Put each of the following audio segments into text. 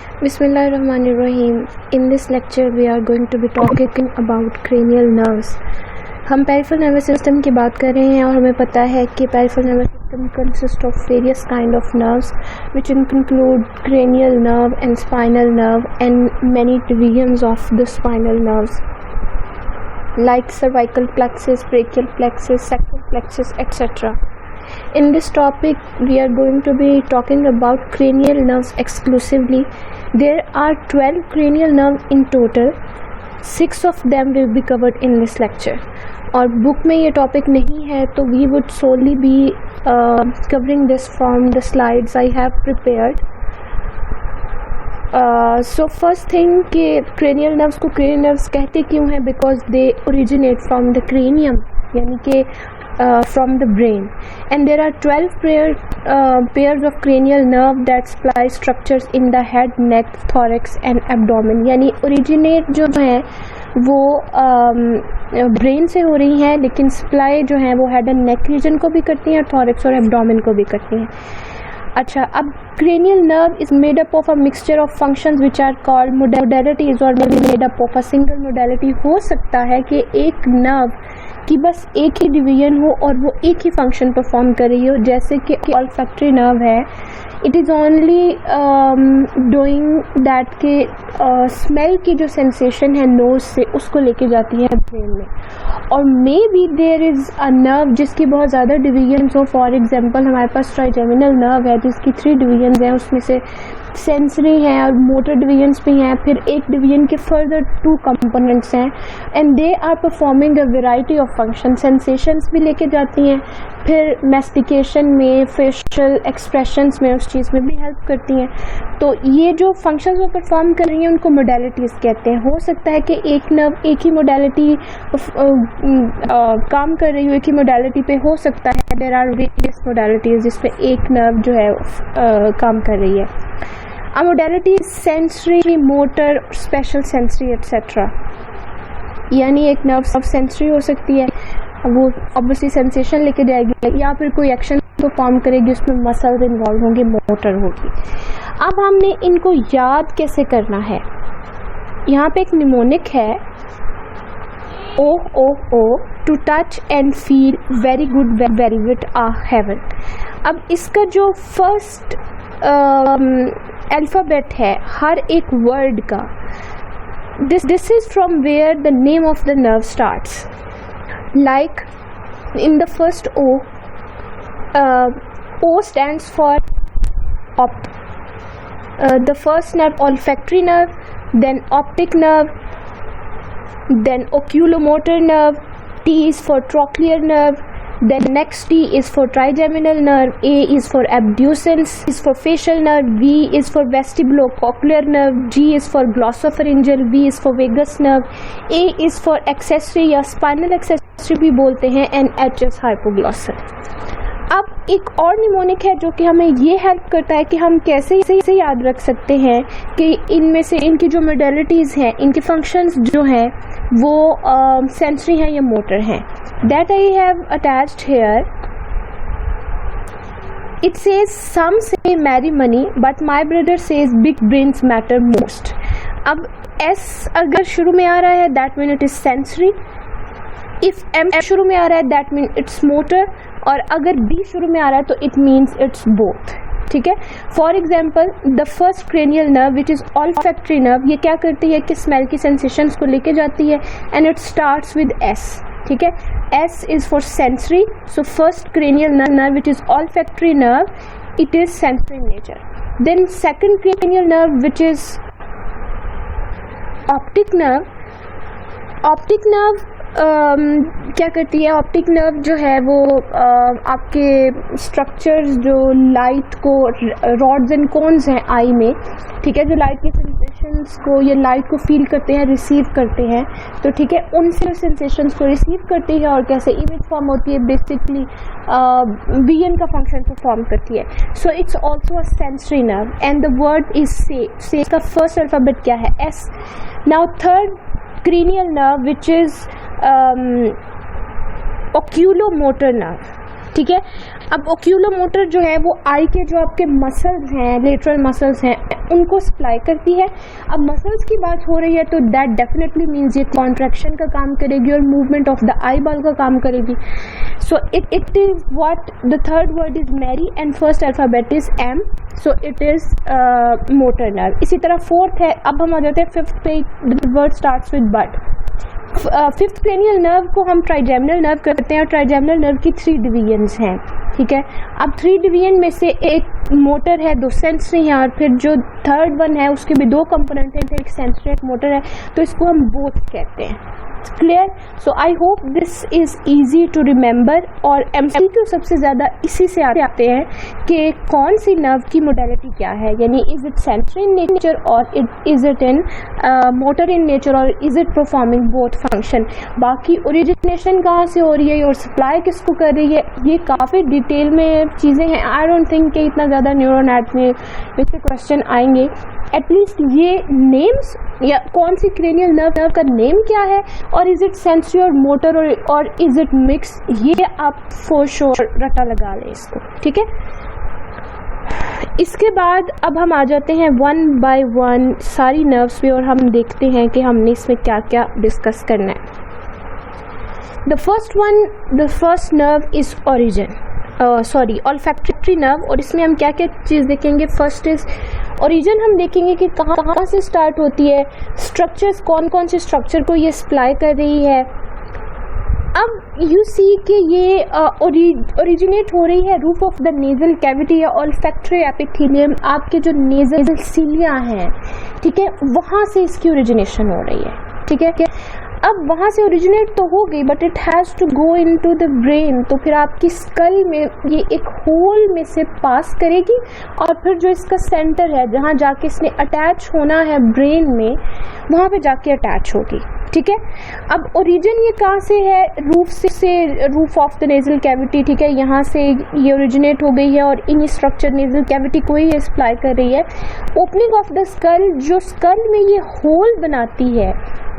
Bismillahirrahmanirrahim. In this lecture we are going to be talking about cranial nerves. हम peripheral nervous system की बात कर रहे हैं और हमें पता है कि peripheral nervous system consist of various kind of nerves which include cranial nerve and spinal nerve and many divisions of the spinal nerves like cervical plexus, brachial plexus, sacral plexus, etc. In this topic we are going to be talking about cranial nerves exclusively. There are 12 cranial nerves in total. 6 of them will be covered in this lecture. और book में ये topic नहीं है तो we would solely be covering this from the slides I have prepared. So first thing कि cranial nerves को cranial nerves कहते क्यों हैं? Because they originate from the cranium, यानी कि from the brain, and there are 12 pairs of cranial nerve that supply structures in the head, neck, thorax and abdomen. यानी originate जो है वो ब्रेन से हो रही हैं, लेकिन सप्लाई जो है वो हेड एंड नेक रीजन को भी करती हैं और थॉरैक्स और एब्डोमेन को भी करती हैं. अच्छा, अब cranial nerve is made up of a mixture of functions which are called modalities or maybe made up of a single modality. हो सकता है कि एक नर्व की बस एक ही डिवीजन हो और वो एक ही फंक्शन परफॉर्म कर रही हो, जैसे कि ऑल्फैक्टरी नर्व है. It is only doing that के स्मेल की जो सेंसेशन है नोज से उसको लेके जाती है ब्रेन में. और maybe there is a nerve जिसकी बहुत ज़्यादा डिवीजन्स हो. फॉर एग्जांपल हमारे पास ट्राइजेमिनल नर्व है जिसकी 3 डिवीजन्स हैं, उसमें से सेंसरी हैं और मोटर डिवीजन्स भी हैं. फिर एक डिवीजन के फर्दर 2 कंपोनेंट्स हैं and they are performing a variety of function. Sensations भी लेके जाती हैं, फिर मैस्टिकेशन में, फेशियल एक्सप्रेशंस में, उस चीज़ में भी हेल्प करती हैं. तो ये जो फंक्शंस वो परफॉर्म कर रही हैं उनको मोडालिटीज़ कहते हैं. हो सकता है कि एक नर्व एक ही मोडालिटी काम कर रही हो, एक ही मोडालिटी पे हो सकता है. देयर आर वेरियस मोडालिटीज़ जिसपे एक नर्व जो है काम कर रही है. A modality is sensory, motor, special sensory, etc. यानी एक नर्व सब सेंसरी हो सकती है, वो ऑब्वियसली सेंसेशन लेके जाएगी, या फिर कोई एक्शन परफॉर्म करेगी उसमें मसल्स इन्वॉल्व होंगे, मोटर होगी. अब हमने इनको याद कैसे करना है? यहाँ पे एक निमोनिक है, oh oh oh, to touch and feel very good velvet ah heaven. अब इसका जो फर्स्ट अल्फ़ाबेट है हर एक वर्ड का, this is from where the name of the nerve starts. Like in the first O stands for opt, the first nerve olfactory nerve, then optic nerve, then oculomotor nerve. T is for trochlear nerve. Then next T is for trigeminal nerve, A is for abducens, is for facial nerve, V is for vestibulocochlear nerve, G is for glossopharyngeal, V is for vagus nerve, A is for accessory या spinal accessory भी बोलते हैं, and H is hypoglossal. अब एक और mnemonic है जो कि हमें ये हेल्प करता है कि हम कैसे इसे याद रख सकते हैं कि इनमें से इनकी जो मोडालिटीज़ हैं, इनके फंक्शंस जो हैं वो सेंसरी हैं या मोटर हैं. That I have attached here. It says some say marry money but my brother says big brains matter most. अब एस अगर शुरू में आ रहा है that mean it is sensory. If M शुरू में आ रहा है दैट मीन इट्स मोटर, और अगर बी शुरू में आ रहा है तो इट मीन्स इट्स बोथ. ठीक है. For example the first cranial nerve which is olfactory nerve, ये क्या करती है कि स्मेल की सेंसेशंस को लेके जाती है and it starts with S. ठीक है. S is for sensory. So first cranial nerve which is olfactory nerve, it is sensory in nature. Then second cranial nerve which is optic nerve. Optic nerve क्या करती है? Optic nerve जो है वो आपके structures जो लाइट को, rods and cons हैं आई में, ठीक है, जो लाइट की सेंसेशंस को या लाइट को फील करते हैं, रिसीव करते हैं, तो ठीक है, उनसे सेंसेशंस को रिसीव करती है और कैसे इमेज फॉर्म होती है, बेसिकली विजन का फंक्शन परफॉर्म करती है. So it's also a sensory nerve and the word is से का फर्स्ट अल्फाबेट क्या है? S. Now third cranial nerve which is oculomotor nerve. ठीक है। अब ओक्यूलोमोटर जो है वो आई के जो आपके मसल्स हैं, लेटरल मसल्स हैं, उनको सप्लाई करती है। अब मसल्स की बात हो रही है तो दैट डेफिनेटली मीन्स ये कॉन्ट्रैक्शन का काम करेगी और movement of the eye ball का काम करेगी। So it is what the third word is marry and first alphabet is M, so it is motor nerve. इसी तरह फोर्थ है, अब हम आ जाते हैं फिफ्थ पे, the word starts with but. Fifth cranial nerve को हम ट्राइजेमिनल नर्व करते हैं और ट्राइजेमिनल नर्व की 3 डिवीजन्स हैं, ठीक है। अब 3 डिवीजन में से एक मोटर है, 2 सेंसरी हैं, और फिर जो थर्ड वन है उसके भी 2 कंपोनेंट हैं, एक सेंसरी एक मोटर है, तो इसको हम बोथ कहते हैं। Clear? So I hope this is easy to remember. और एमसीक्यू सबसे ज़्यादा इसी से आते हैं कि कौन सी नर्व की मोडेलिटी क्या है, यानी is it sensory in nature और is it in motor in nature और is it performing both function. बाकी ओरिजिनेशन कहाँ से हो रही है और सप्लाई किसको कर रही है, ये काफ़ी डिटेल में चीज़ें हैं। आई डोंट थिंक कि इतना ज़्यादा न्यूरो एनाटॉमी में से क्वेश्चन आएंगे। एटलीस्ट ये नेम्स या कौन सी क्रेनियल नर्व का नेम क्या है और इज इट सेंसरी और मोटर और इज इट मिक्स, ये आप फॉर श्योर रटा लगा लें इसको, ठीक है। इसके बाद अब हम आ जाते हैं 1 बाय 1 सारी नर्व्स पे और हम देखते हैं कि हमने इसमें क्या क्या डिस्कस करना है। The first nerve is olfactory nerve, और इसमें हम क्या क्या चीज़ देखेंगे। फर्स्ट इज ओरिजिन, हम देखेंगे कि कहाँ से स्टार्ट होती है, स्ट्रक्चर्स कौन कौन से स्ट्रक्चर को ये सप्लाई कर रही है। अब यू सी कि ये ओरिजिनेट हो रही है roof of the nasal cavity या ऑल्फैक्टरी एपिथेलियम, आपके जो नेजल सीलिया हैं, ठीक है, वहाँ से इसकी ओरिजिनेशन हो रही है, ठीक है। अब वहाँ से ओरिजिनेट तो हो गई but it has to go into the brain, तो फिर आपकी स्कल में ये एक होल में से पास करेगी और फिर जो इसका सेंटर है जहाँ जाके इसने अटैच होना है ब्रेन में, वहाँ पे जाके अटैच होगी, ठीक है। अब ओरिजिन ये कहाँ से है, roof of the nasal cavity, ठीक है, यहाँ से ये ओरिजिनेट हो गई है और इन स्ट्रक्चर नेजल कैविटी को ही सप्लाई कर रही है। ओपनिंग ऑफ द स्कल, जो स्कल में ये होल बनाती है,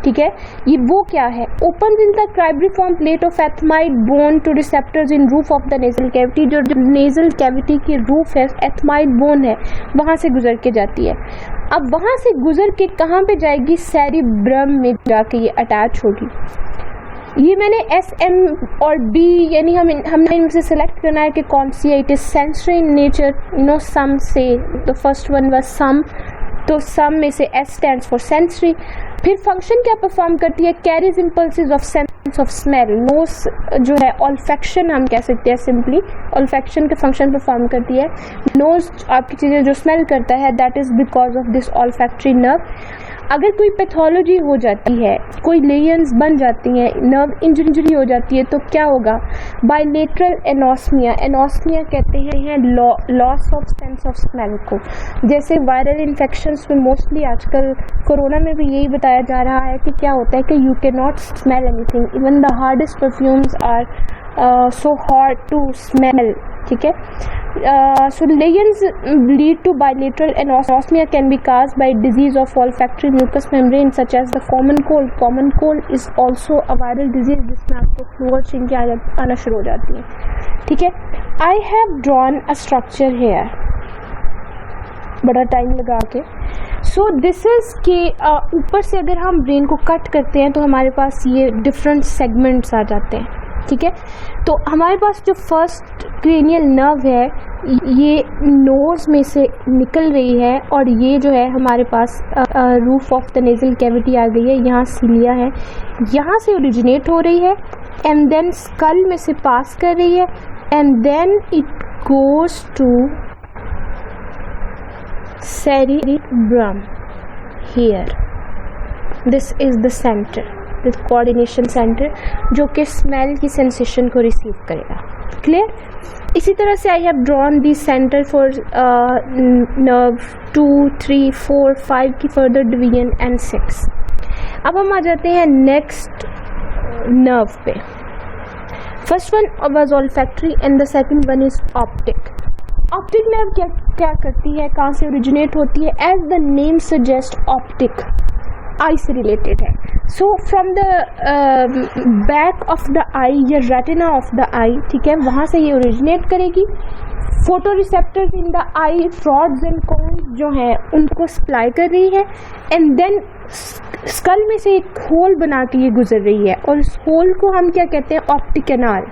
ठीक है, ये वो क्या है, open in the cribriform plate of ethmoid bone to receptors in roof of the nasal cavity, जो नेजल कैविटी की रूफ है, एथमाइड बोन है, वहाँ से गुजर के जाती है। अब वहाँ से गुजर के कहाँ पे जाएगी, सेरिब्रम में जाके ये अटैच होगी। ये मैंने एस एम और डी यानी हमने इनसे सेलेक्ट करना है कि कौन सी है। It is sensory in nature, no some say, the first one was some, तो सम में से एस स्टैंड्स फॉर सेंसरी। फिर फंक्शन क्या परफॉर्म करती है, carries impulses of sense of smell, nose जो है ऑल्फैक्शन हम कह सकते हैं, सिंपली ऑल्फैक्शन का फंक्शन परफॉर्म करती है। नोज आपकी चीज़ें जो स्मेल करता है, that is because of this olfactory nerve. अगर कोई पैथोलॉजी हो जाती है, कोई लेयंस बन जाती हैं, नर्व इंजरी हो जाती है, तो क्या होगा, बायलेटरल एनोस्मिया, एनोस्मिया कहते हैं loss of sense of smell को। जैसे वायरल इन्फेक्शंस में मोस्टली आजकल कोरोना में भी यही बताया जा रहा है कि क्या होता है कि you can not smell anything, even the hardest perfumes are so hard to smell, ठीक है। So lesions lead to bilateral anosmia can be caused by disease of olfactory mucous membrane such as the common cold. Common cold is also a viral disease जिसमें आपको flu और छिंके आना शुरू हो जाती हैं, ठीक है। I have drawn a structure here, बड़ा टाइम लगा के। सो दिस इज़ के ऊपर से अगर हम ब्रेन को कट करते हैं तो हमारे पास ये डिफरेंट सेगमेंट्स आ जाते हैं, ठीक है। तो हमारे पास जो फर्स्ट क्रेनियल नर्व है ये नोज़ में से निकल रही है और ये जो है हमारे पास roof of the nasal cavity आ गई है, यहाँ सीलिया है, यहाँ से ओरिजिनेट हो रही है एंड देन स्कल में से पास कर रही है and then it goes to cerebrum here. This is the center, the coordination center, जो कि स्मेल की सेंसेशन को रिसीव करेगा। क्लियर? इसी तरह से I have drawn the centre for nerve 2, 3, 4, 5 की फर्दर डिवीजन एंड 6। अब हम आ जाते हैं नेक्स्ट नर्व पे। First one was olfactory and the second one is optic. Optic nerve क्या करती है, कहाँ से ओरिजिनेट होती है, as the name suggest optic, eye से रिलेटेड है। So from the back of the eye या रेटिना ऑफ द आई, ठीक है, वहाँ से ये ओरिजिनेट करेगी। Photo receptors in the eye, rods and cones जो हैं उनको सप्लाई कर रही है, एंड देन स्कल में से एक होल बना के ये गुजर रही है, और इस होल को हम क्या कहते हैं, ऑप्टिक कैनाल,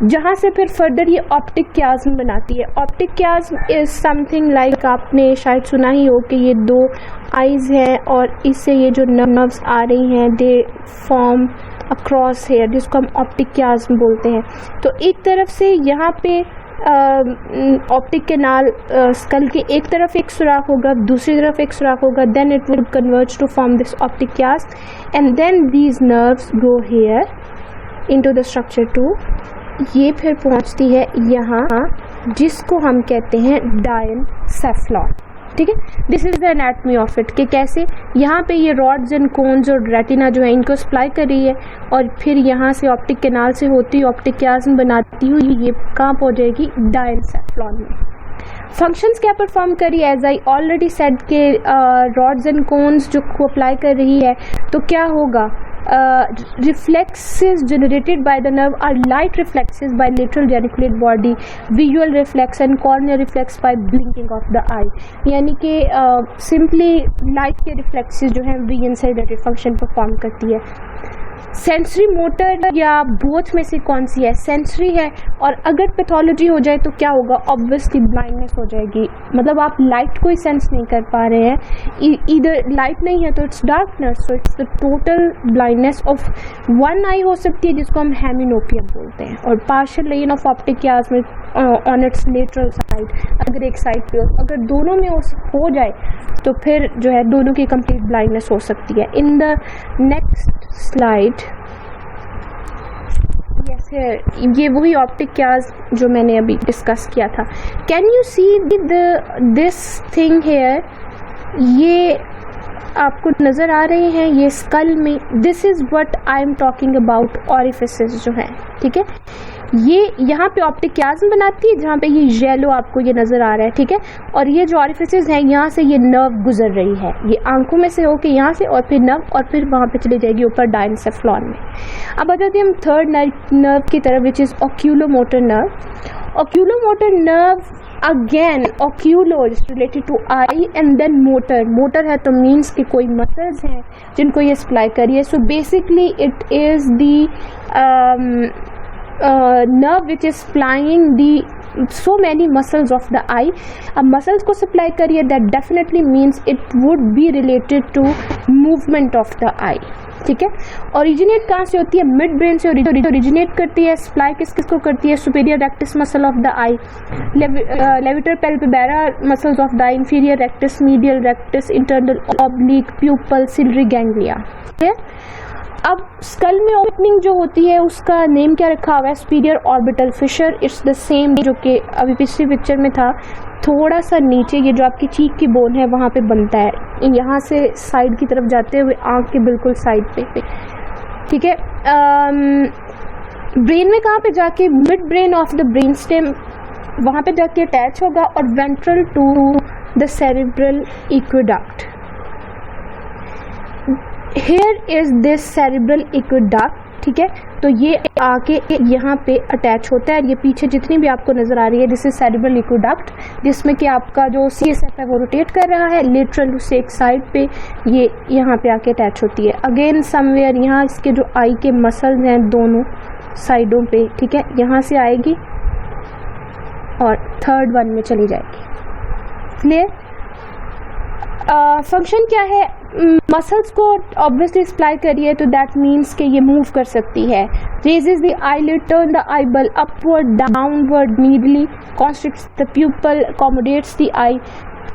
जहाँ से फिर फर्दर ये ऑप्टिक क्याज्म बनाती है। ऑप्टिक क्याज्म इज समथिंग लाइक, आपने शायद सुना ही हो कि ये दो आईज हैं और इससे ये जो नर्व्स आ रही हैं दे फॉर्म अक्रॉस हेयर, जिसको हम ऑप्टिक क्याज्म बोलते हैं। तो एक तरफ से यहाँ पे ऑप्टिक कैनाल स्कल के एक तरफ एक सुराख होगा, दूसरी तरफ एक सुराख होगा, then it would converge to form this optic chiasm, and then these nerves go here into the structure 2। ये फिर पहुंचती है यहाँ, जिसको हम कहते हैं डायनसेफ्लॉन, ठीक है। This is the anatomy of it, कि कैसे यहाँ पे ये रॉड्स एंड कोन्स और रेटिना जो है इनको सप्लाई कर रही है, और फिर यहाँ से ऑप्टिक कैनाल से होती हुई ऑप्टिक क्याज्म बनाती हुई ये कहाँ पहुँच जाएगी, डायनसेफ्लॉन में। फंक्शंस क्या परफॉर्म करी, एज आई ऑलरेडी सेड के रॉड्स एंड कोन्स जो को अप्लाई कर रही है, तो क्या होगा, reflexes generated by the nerve are light reflexes by lateral geniculate body, visual reflex and corneal reflex by blinking of the eye। यानी कि simply light के reflexes जो हैं vision से related function perform करती है। सेंसरी मोटर या both में से कौन सी है, सेंसरी है, और अगर पैथोलॉजी हो जाए तो क्या होगा, ऑब्वियसली ब्लाइंडनेस हो जाएगी, मतलब आप लाइट को ही सेंस नहीं कर पा रहे हैं, इधर लाइट नहीं है तो it's darkness, so it's the total blindness of one eye हो सकती है, जिसको हम हेमिनोपियम बोलते हैं, और partial lane of optic chiasm on its lateral side, अगर एक साइड पे हो, अगर दोनों में हो जाए तो फिर जो है दोनों की कंप्लीट ब्लाइंडनेस हो सकती है। इन द नेक्स्ट स्लाइड, ये वही ऑप्टिक क्याज्म जो मैंने अभी डिस्कस किया था। Can you see this thing here, ये आपको नज़र आ रहे हैं, ये स्कल में, this is what I am talking about, orifices जो है, ठीक है, ये यहाँ पे ऑप्टिक क्याज्म बनाती है, जहाँ पे ये येलो आपको ये नज़र आ रहा है, ठीक है, और ये जो ऑरिफिसेस हैं यहाँ से ये नर्व गुजर रही है, ये आंखों में से होके यहाँ से, और फिर नर्व, और फिर वहाँ पे चली जाएगी ऊपर डायनसेफ्लॉन में। अब आ जाते हैं हम थर्ड नर्व की तरफ, which is oculomotor nerve. Oculomotor nerve again, oculo is related to eye, and then motor, motor है तो मीन्स कि कोई मसल्स हैं जिनको ये सप्लाई करिए। So basically it is the nerve which is supplying the so many muscles of the eye। अब muscles को supply करिए, that definitely means it would be related to movement of the eye, ठीक है। Originate कहाँ से होती है, mid brain से ओरिजिनेट करती है। सप्लाई किस किस को करती है, superior rectus muscle of the eye, levator palpebrae muscles of the eye, inferior rectus, medial rectus, internal oblique, pupil, ciliary ganglia, ठीक है। अब स्कल में ओपनिंग जो होती है उसका नेम क्या रखा हुआ है, superior orbital Fisher. It's the same जो कि अभी पिछली पिक्चर में था, थोड़ा सा नीचे ये जो आपकी चीक की बोन है वहाँ पे बनता है, यहाँ से साइड की तरफ जाते हुए आँख के बिल्कुल साइड पे, ठीक है। ब्रेन में कहाँ पे जाके, mid brain of the brain stem, वहाँ पे जाके अटैच होगा, और ventral to the cerebral aqueduct. Here is this cerebral aqueduct, ठीक है, तो ये आके यहाँ पे अटैच होता है। ये पीछे जितनी भी आपको नज़र आ रही है, दिस इज सेरेब्रल एक्वेडक्ट, जिसमें कि आपका जो CSF है वो रोटेट कर रहा है लेटरल से एक साइड पे, ये यहाँ पे आके अटैच होती है। अगेन समवेयर यहाँ इसके जो आई के मसल्स हैं दोनों साइडों पे, ठीक है, यहाँ से आएगी और थर्ड वन में चली जाएगी। क्लियर? फंक्शन क्या है, मसल्स को ऑब्वियसली सप्लाई करिए तो दैट मीन्स कि ये मूव कर सकती है। Raises the eyelid, turn the eyeball upward, downward, medially, constricts the pupil, accommodates the eye.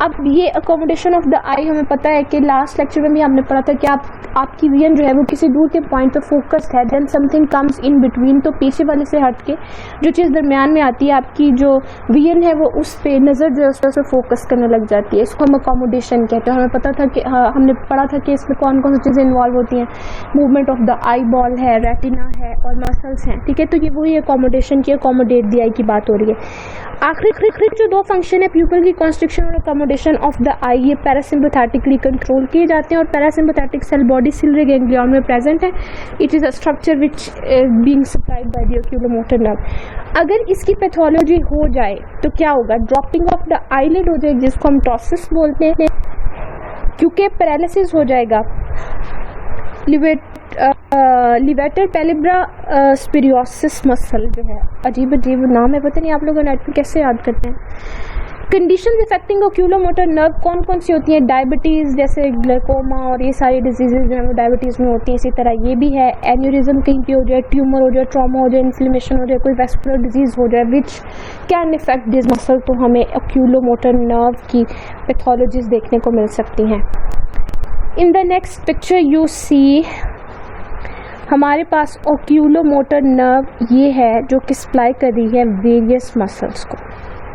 अब ये अकोमोडेशन ऑफ द आई हमें पता है कि लास्ट लेक्चर में भी हमने पढ़ा था कि आपकी विजन जो है वो किसी दूर के पॉइंट पे फोकस्ड है, then something comes in between, तो पीछे वाले से हट के जो चीज़ दरमियान में आती है आपकी जो विजन है वो उस पे नज़र जो है उस पर फोकस करने लग जाती है। इसको हम अकोमोडेशन कहते हैं। हमें पता था कि हमने पढ़ा था कि इसमें कौन कौन सी चीज़ें इन्वॉल्व होती हैं, movement of the eye ball है, रेटिना है और मसल्स हैं, ठीक है। तो ये वही अकोमोडेशन की, अकोमोडेट द आई की बात हो रही है। आखिरी जो दो फंक्शन है प्यूपल की कॉन्स्ट्रिक्शन और एक्सोमोडेशन ऑफ द आई ये पैरासिम्पैथेटिकली कंट्रोल किए जाते हैं और parasympathetic cell body ciliary ganglion में प्रेजेंट है. It is a structure which being supplied by the oculomotor nerve. अगर इसकी पैथोलॉजी हो जाए तो क्या होगा, ड्रॉपिंग ऑफ द आईलिड हो जाएगी जिसको हम टॉसिस बोलते हैं, क्योंकि पैरालिसिस हो जाएगा. लिवेटर पेलिब्रा स्पिरियोसिस मसल जो है, अजीब अजीब नाम है, पता नहीं आप लोग एनाटॉमी कैसे याद करते हैं. कंडीशंस इफेक्टिंग ओक्यूलोमोटर नर्व कौन कौन सी होती हैं, डायबिटीज़ जैसे ग्लाइकोमा और ये सारी डिजीजेज जो है वो डायबिटीज़ में होती हैं. इसी तरह ये भी है, एन्यूरिज्म कहीं पे हो जाए, ट्यूमर हो जाए, ट्रॉमा हो जाए, इन्फ्लेमेशन हो जाए, कोई वैस्कुलर डिजीज़ हो जाए which can effect this muscle, तो हमें ओक्यूलोमोटर नर्व की पैथोलॉजीज देखने को मिल सकती हैं. In the next picture you see हमारे पास ओक्यूलोमोटर नर्व ये है जो कि सप्लाई कर रही है वेरियस मसल्स को.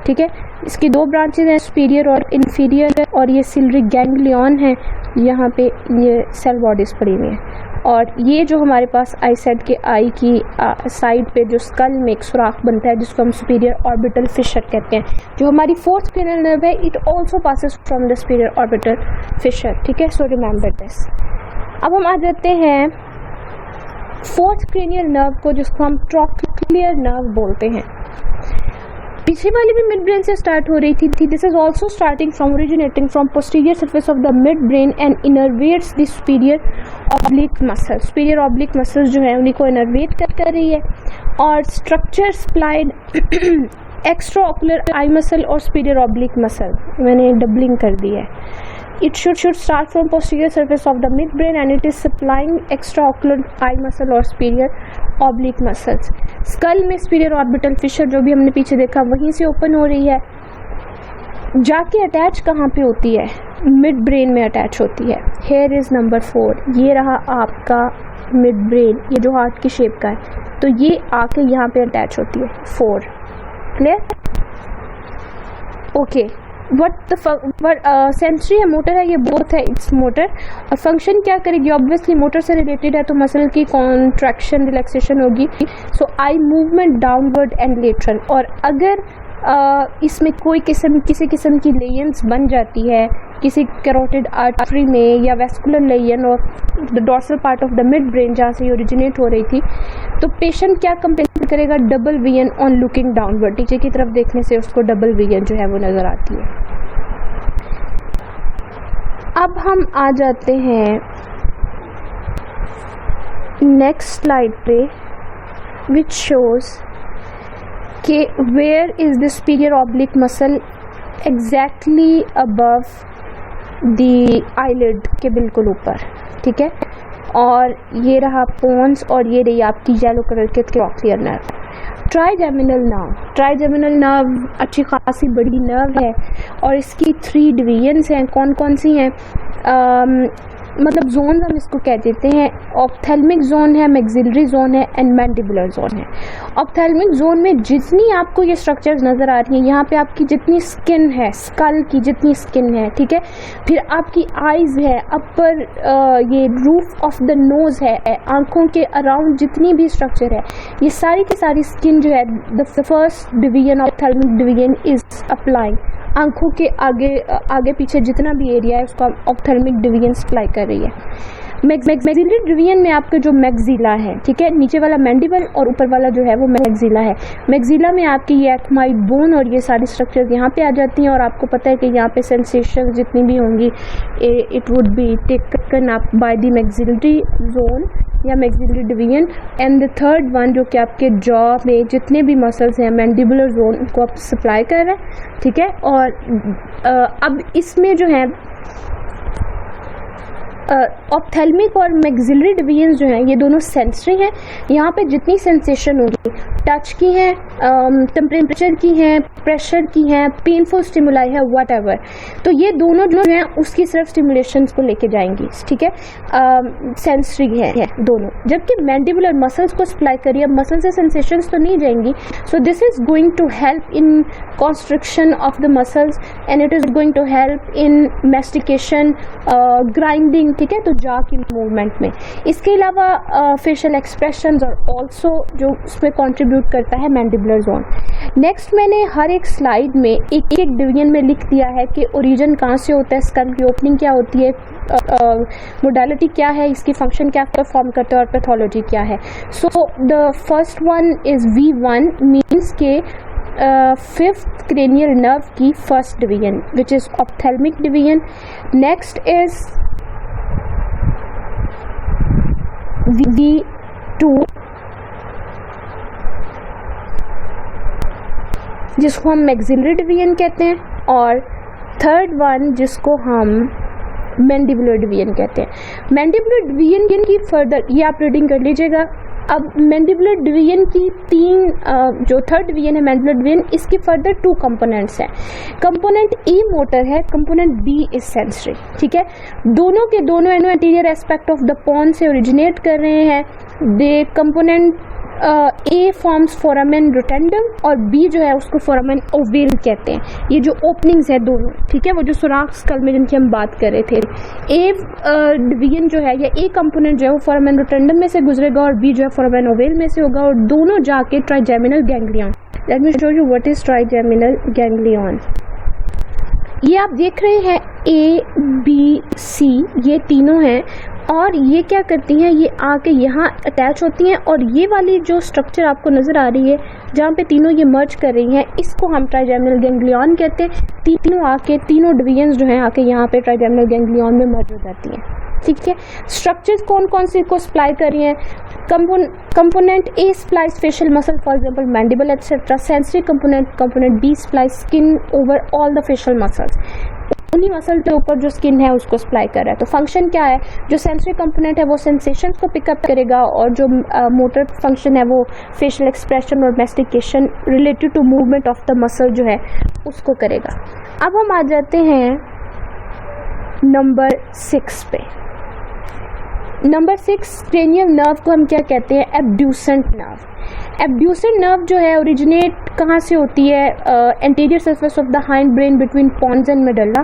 ठीक है, इसकी दो ब्रांचेज हैं, सुपीरियर और इन्फीरियर, और ये सिलरी गैंग्लियन है, यहाँ पे ये सेल बॉडीज पड़ी हुई हैं. और ये जो हमारे पास आई सेड के आई की साइड पे जो स्कल में एक सुराख बनता है जिसको हम सुपीरियर ऑर्बिटल फिशर कहते हैं, जो हमारी फोर्थ क्रेनियल नर्व है, it also passes from the superior orbital Fisher. ठीक है, सो रिमेंबर दिस. अब हम आ जाते हैं फोर्थ क्रेनियल नर्व को जिसको हम ट्रॉक्लियर नर्व बोलते हैं. पीछे वाली भी मिड ब्रेन से स्टार्ट हो रही थी. This is also starting from originating from posterior surface of the mid brain and innervates the superior oblique muscle. Superior oblique muscles जो है उन्हीं को इनर्वेट कर रही है. और structure supplied extra ocular eye muscle और सुपीरियर ऑब्लिक मसल, मैंने डबलिंग कर दी है. It should start from posterior surface of the midbrain and it is supplying extraocular eye muscle or superior oblique muscles. Skull में superior orbital fissure जो भी हमने पीछे देखा वहीं से ओपन हो रही है, जाके अटैच कहाँ पे होती है, मिड ब्रेन में अटैच होती है. Here is number 4. ये रहा आपका मिड ब्रेन, ये जो हार्ट की शेप का है, तो ये आके यहाँ पे अटैच होती है. 4 क्लियर. ओके, सेंसरी है, मोटर है, ये बोथ है. It's motor. और फंक्शन क्या करेगी, ऑब्वियसली मोटर से रिलेटेड है तो मसल की कॉन्ट्रैक्शन रिलैक्सेशन होगी. So eye movement downward and lateral. और अगर इसमें किसी किस्म की लेयंस बन जाती है किसी कैरोटिड आर्टरी में या वेस्कुलर लेयन और the dorsal part of the mid brain जहाँ से ओरिजिनेट हो रही थी, तो पेशेंट क्या कंप्लेन करेगा, double vision on looking downward. नीचे की तरफ देखने से उसको डबल विजन जो है वो नज़र आती है. अब हम आ जाते हैं नेक्स्ट स्लाइड पे विच शोज कि where is the superior oblique muscle exactly above the eyelid के बिल्कुल ऊपर. ठीक है, और ये रहा पोन्स और ये रही आपकी येलो कलर के ट्रॉक्लियर नर्व. ट्राइजेमिनल नर्व अच्छी खासी बड़ी नर्व है और इसकी 3 डिवीजन्स हैं. कौन कौन सी हैं, मतलब जोन हम इसको कह देते हैं. ऑप्थेल्मिक जोन है, मैक्सिलरी जोन है एंड मैंडिबुलर जोन है. ऑप्थेल्मिक जोन में जितनी आपको ये स्ट्रक्चर्स नज़र आ रही हैं, यहाँ पे आपकी जितनी स्किन है, स्कल की जितनी स्किन है, ठीक है, फिर आपकी आईज है, अपर ये रूफ ऑफ द नोज है, आंखों के अराउंड जितनी भी स्ट्रक्चर है, ये सारी की सारी स्किन जो है the first division ophthalmic division is applying. आंखों के आगे पीछे जितना भी एरिया है उसको ऑप्थेल्मिक डिवीजन सप्लाई कर रही है. मैक्सिलरी डिवीजन में आपका जो मैक्सिला है, ठीक है, नीचे वाला मैंडिबल और ऊपर वाला जो है वो मैक्सिला है. मैक्सिला में आपकी ये एक्माइड बोन और ये सारी स्ट्रक्चर्स यहाँ पे आ जाती हैं और आपको पता है कि यहाँ पे सेंसेशन जितनी भी होंगी it would be taken up by the maxillary zone या maxillary division. And the third one जो कि आपके जॉ में जितने भी मसल्स हैं, मैंडिबुलर जोन, उनको आप सप्लाई कर रहे हैं. ठीक है, और अब इसमें जो है ऑप्थेल्मिक और मैक्सिलरी डिवीजन जो हैं ये दोनों सेंसरी हैं. यहाँ पे जितनी सेंसेशन होगी, टच की हैं, टेम्परेचर की हैं, प्रेशर की हैं, पेनफुल स्टिमुलाई है, व्हाटएवर, तो ये दोनों जो हैं उसकी सिर्फ स्टिमुलेशंस को लेके जाएंगी. ठीक है, सेंसरी है दोनों. जबकि मैंडिबुलर मसल्स को सप्लाई करिए, मसल से सेंसेशंस तो नहीं जाएंगी. So this is going to help in construction of the muscles and it is going to help in mastication, grinding, ठीक है, तो जा की मूवमेंट में। इसके अलावा फेशियल एक्सप्रेशंस और ऑल्सो जो उसमें कंट्रीब्यूट करता है मैंडिबुलर जोन। नेक्स्ट मैंने हर एक स्लाइड में एक एक डिवीजन में लिख दिया है कि ओरिजिन कहाँ से होता है, स्कल की ओपनिंग क्या होती है, मोडालिटी क्या है, इसकी फंक्शन क्या परफॉर्म करता है और पैथोलॉजी क्या है। So the first one is V1 means के फिफ्थ क्रेनियल नर्व की first division which is ophthalmic division. Next is V2 जिसको हम मैक्सिलरी डिवीजन कहते हैं, और थर्ड वन जिसको हम मैंडिबुलर डिवीजन कहते हैं। मैंडिबुलर डिवीजन की फर्दर ये आप रीडिंग कर लीजिएगा। अब मैंडिबुलर डिवीजन की जो थर्ड डिवीजन है मैंडिबुलर डिवीजन, इसकी फर्दर 2 कंपोनेंट्स हैं। कंपोनेंट ए मोटर है, कंपोनेंट बी इज सेंसरी, ठीक है। दोनों के दोनों anterior aspect of the pons से ओरिजिनेट कर रहे हैं। They component A forms foramen rotundum और बी जो है उसको फोरामेन ओवेल कहते हैं। ये जो ओपनिंग्स है दोनों, ठीक है, वो जो सुराख स्कल में जिनकी हम बात कर रहे थे, ए डिवीजन जो है या ए कंपोनेंट जो है वो फोरामेन रोटेंडम में से गुजरेगा और बी जो है फोरामेन ओवेल में से होगा, और दोनों जाके trigeminal ganglion. Let me show you what is trigeminal ganglion. ये आप देख रहे हैं ए बी सी, ये तीनों हैं, और ये क्या करती हैं, ये आके यहाँ अटैच होती हैं, और ये वाली जो स्ट्रक्चर आपको नज़र आ रही है जहाँ पे तीनों ये मर्ज कर रही हैं, इसको हम ट्राइजेमिनल गैंग्लियन कहते हैं। तीनों आके तीनों डिवीजन्स जो हैं आके यहाँ पे ट्राइजेमिनल गैंग्लियन में मर्ज हो जाती हैं, ठीक है। स्ट्रक्चर्स कौन कौन से को सप्लाई कर रही हैं? Component A supplies facial muscle, for example mandible etcetera. Sensory component B supply skin over all the facial muscles, उन्हीं मसल के ऊपर जो स्किन है उसको सप्लाई कर रहा है। तो फंक्शन क्या है? जो सेंसरी कंपोनेंट है वो सेंसेशन को पिकअप करेगा, और जो मोटर फंक्शन है वो फेशियल एक्सप्रेशन और mastication related to movement of the muscle जो है उसको करेगा। अब हम आ जाते हैं नंबर 6 पे। नंबर 6 क्रेनियल नर्व को हम क्या कहते हैं? Abducent nerve. एब्ड्यूसेंट नर्व जो है ओरिजिनेट कहाँ से होती है? Anterior surface of the hind brain between pons and medulla,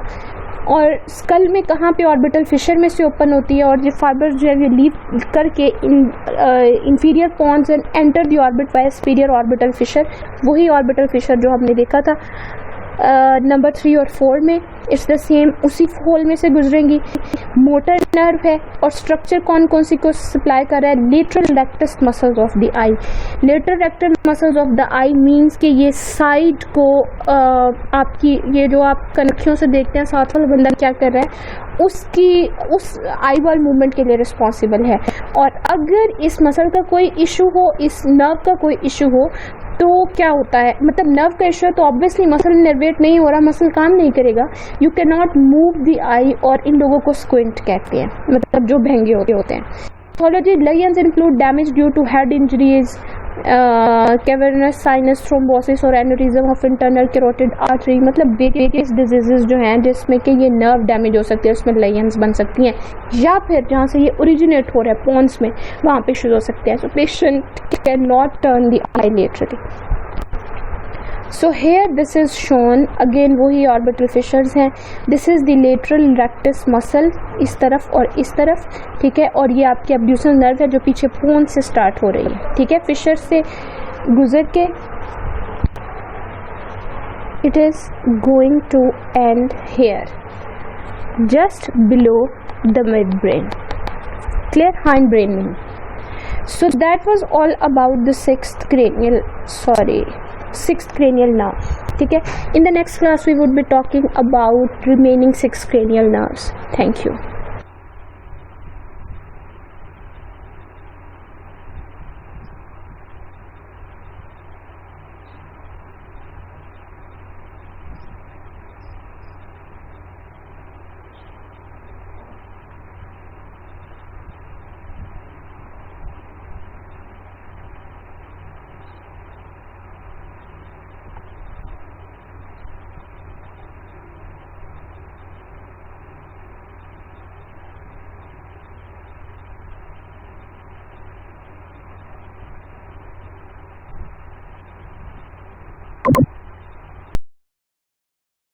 और स्कल में कहाँ पे? ऑर्बिटल फिशर में से ओपन होती है, और ये फाइबर जो है ये लीव करके inferior pons and enter the orbit by superior orbital fissure, वही ऑर्बिटल फिशर जो हमने देखा था नंबर 3 और 4 में। इट्स द सेम, उसी होल में से गुजरेंगी। मोटर नर्व है, और स्ट्रक्चर कौन कौन सी को सप्लाई कर रहा है? Lateral rectus muscles of the I. Lateral rectus muscles of the I means कि ये साइड को आपकी ये जो आप कनखियों से देखते हैं साथ वाला बंदा क्या कर रहा है, उस आई बॉल मूवमेंट के लिए रिस्पॉन्सिबल है। और अगर इस मसल का कोई इशू हो, इस नर्व का कोई इशू हो, तो क्या होता है? मतलब नर्व का इशू है तो ऑब्वियसली मसल इनर्वेट नहीं हो रहा, मसल काम नहीं करेगा, you can not move the eye, और इन लोगों को स्क्विंट कहते हैं, मतलब जो भंगे होते हैं। Pathology lesions include damage due to head injuries, cavernous sinus thrombosis और aneurysm of internal carotid artery, मतलब वेरियस डिजीजेस जो हैं जिसमें कि ये नर्व डैमेज हो सकती है, उसमें लेजेंस बन सकती हैं, या फिर जहाँ से ये ओरिजिनेट हो रहा है पॉन्स में वहाँ पे इश्यूज हो सकते हैं। So patient can not turn the eye laterally. So here this is shown again, वही ऑर्बिटल फिशर्स हैं। This is the lateral rectus muscle, इस तरफ और इस तरफ, ठीक है, और ये आपकी एब्ड्यूसर नर्व है जो पीछे पोन से स्टार्ट हो रही है, ठीक है, फिशर से गुजर के it is going to end here just below the mid brain, clear, hind brain में। So that was all about the sixth cranial nerve, ठीक है। In the next class we would be talking about remaining 6 cranial nerves. Thank you.